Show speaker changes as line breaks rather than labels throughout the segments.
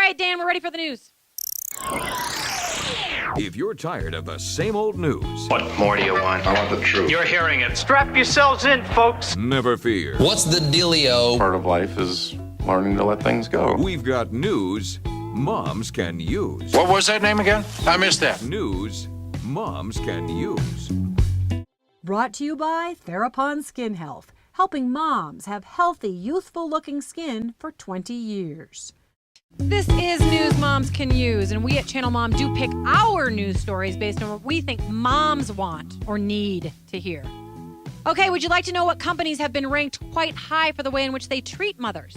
right, Dan, we're ready for the news.
If you're tired of the same old news,
What more do you want?
I want the truth.
You're hearing it.
Strap yourselves in, folks.
never fear.
What's the dealio?
Part of life is learning to let things go.
We've got news moms can use.
What was that name again? I missed that.
News moms can use.
Brought to you by Therapon Skin Health, helping moms have healthy, youthful-looking skin for 20 years.
This is News Moms Can Use, and we at Channel Mom do pick our news stories based on what we think moms want or need to hear. Okay, would you like to know what companies have been ranked quite high for the way in which they treat mothers?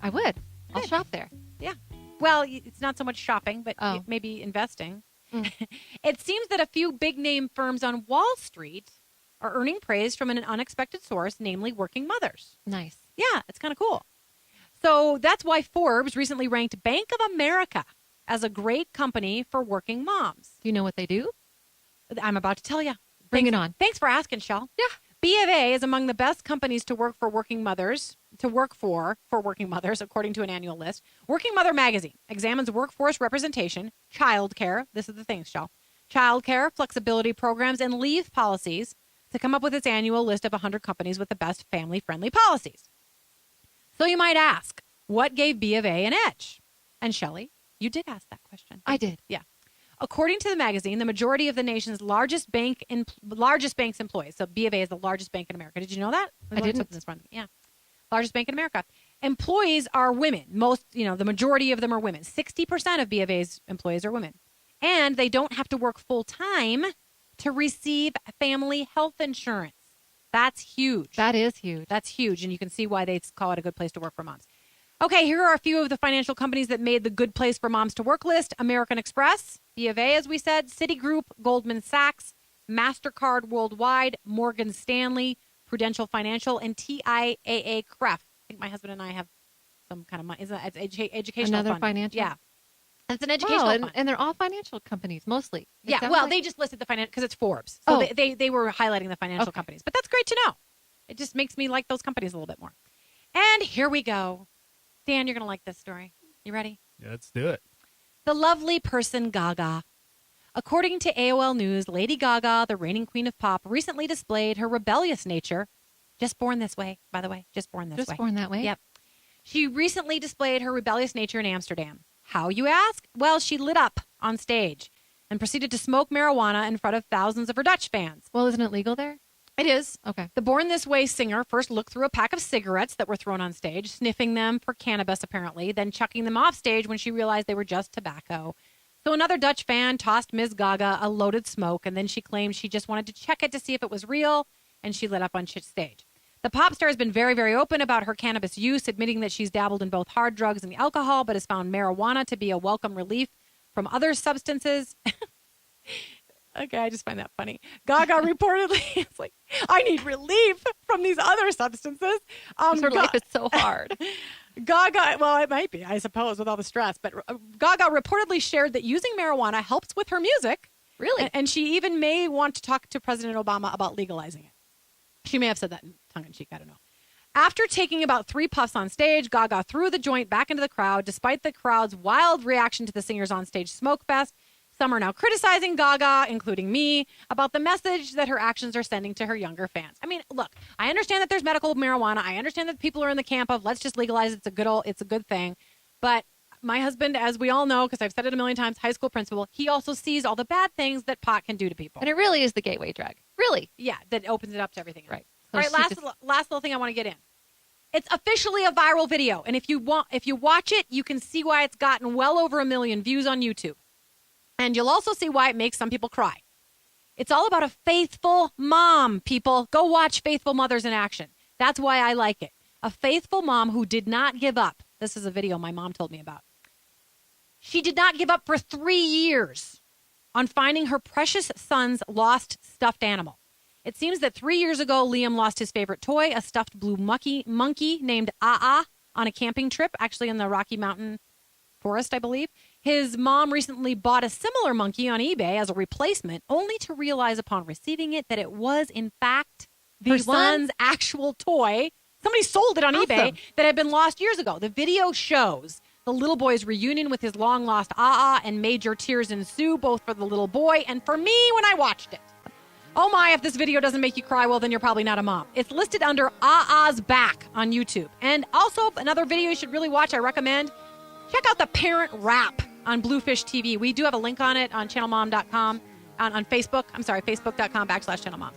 I would. I'll shop there.
Yeah. Well, it's not so much shopping, but maybe investing. It seems that a few big-name firms on Wall Street are earning praise from an unexpected source, namely working mothers.
Nice.
Yeah, it's kind of cool. So that's why Forbes recently ranked Bank of America as a great company for working moms.
Do you know what they do?
I'm about to tell you.
Bring it on.
Thanks for asking, Shell.
Yeah.
B of A is among the best companies to work for working mothers, working mothers, according to an annual list. Working Mother magazine examines workforce representation, childcare, this is the thing, Shell, childcare, flexibility programs, and leave policies to come up with its annual list of 100 companies with the best family-friendly policies. So you might ask, what gave B of A an edge? And Shelley, you did ask that question.
I did.
Yeah. According to the magazine, the majority of the nation's largest bank's employees, so B of A is the largest bank in America. Did you know that?
I didn't.
Yeah. Largest bank in America. Employees are women. The majority of them are women. 60% of B of A's employees are women. And they don't have to work full time to receive family health insurance. That's huge.
That is huge.
That's huge. And you can see why they call it a good place to work for moms. Okay, here are a few of the financial companies that made the good place for moms to work list. American Express, B of A, as we said, Citigroup, Goldman Sachs, MasterCard Worldwide, Morgan Stanley, Prudential Financial, and TIAA CREF. I think my husband and I have some kind of money. Is that educational
Another
fund?
financial?
Yeah. It's an educational fund.
And they're all financial companies, mostly.
Yeah, well, they just listed the financial because it's Forbes. So they were highlighting the financial companies. But that's great to know. It just makes me like those companies a little bit more. And here we go. Dan, you're going to like this story. You ready?
Yeah, let's do it.
The lovely person GaGa. According to AOL News, Lady Gaga, the reigning queen of pop, recently displayed her rebellious nature. Just born this way, by the way. Just born this way.
Just born that way?
Yep. She recently displayed her rebellious nature in Amsterdam. How, you ask? Well, she lit up on stage and proceeded to smoke marijuana in front of thousands of her Dutch fans.
Well, isn't it legal there?
It is.
Okay.
The Born This Way singer first looked through a pack of cigarettes that were thrown on stage, sniffing them for cannabis apparently, then chucking them off stage when she realized they were just tobacco. So another Dutch fan tossed Ms. Gaga a loaded smoke, and then she claimed she just wanted to check it to see if it was real, and she lit up on stage. The pop star has been very, very open about her cannabis use, admitting that she's dabbled in both hard drugs and alcohol, but has found marijuana to be a welcome relief from other substances. Okay, I just find that funny. Gaga reportedly, it's like, I need relief from these other substances.
Her life is so hard.
Gaga, well, it might be, I suppose, with all the stress. But Gaga reportedly shared that using marijuana helps with her music.
Really?
And she even may want to talk to President Obama about legalizing it. She may have said that in tongue-in-cheek, I don't know. After taking about 3 puffs on stage, Gaga threw the joint back into the crowd, despite the crowd's wild reaction to the singer's on-stage smoke fest. Some are now criticizing Gaga, including me, about the message that her actions are sending to her younger fans. I mean, look, I understand that there's medical marijuana. I understand that people are in the camp of let's just legalize it. It's a good thing. But my husband, as we all know, because I've said it a million times, high school principal, he also sees all the bad things that pot can do to people.
And it really is the gateway drug. Really?
Yeah, that opens it up to everything.
Right.
So all right, last little thing I want to get in. It's officially a viral video. And if you watch it, you can see why it's gotten well over 1 million views on YouTube. And you'll also see why it makes some people cry. It's all about a faithful mom, people. Go watch Faithful Mothers in Action. That's why I like it. A faithful mom who did not give up. This is a video my mom told me about. She did not give up for 3 years on finding her precious son's lost stuffed animal. It seems that 3 years ago, Liam lost his favorite toy, a stuffed blue monkey named Ah, on a camping trip, actually in the Rocky Mountain Forest, I believe. His mom recently bought a similar monkey on eBay as a replacement, only to realize upon receiving it that it was, in fact, her son's actual toy. Somebody sold it on eBay that had been lost years ago. The video shows the little boy's reunion with his long-lost Ah and major tears ensue, both for the little boy and for me when I watched it. Oh my, if this video doesn't make you cry, well, then you're probably not a mom. It's listed under Ah-Ah's Back on YouTube. And also, another video you should really watch, I recommend, check out the Parent Rap on Bluefish TV. We do have a link on it on ChannelMom.com, on Facebook. I'm sorry, Facebook.com/ChannelMom.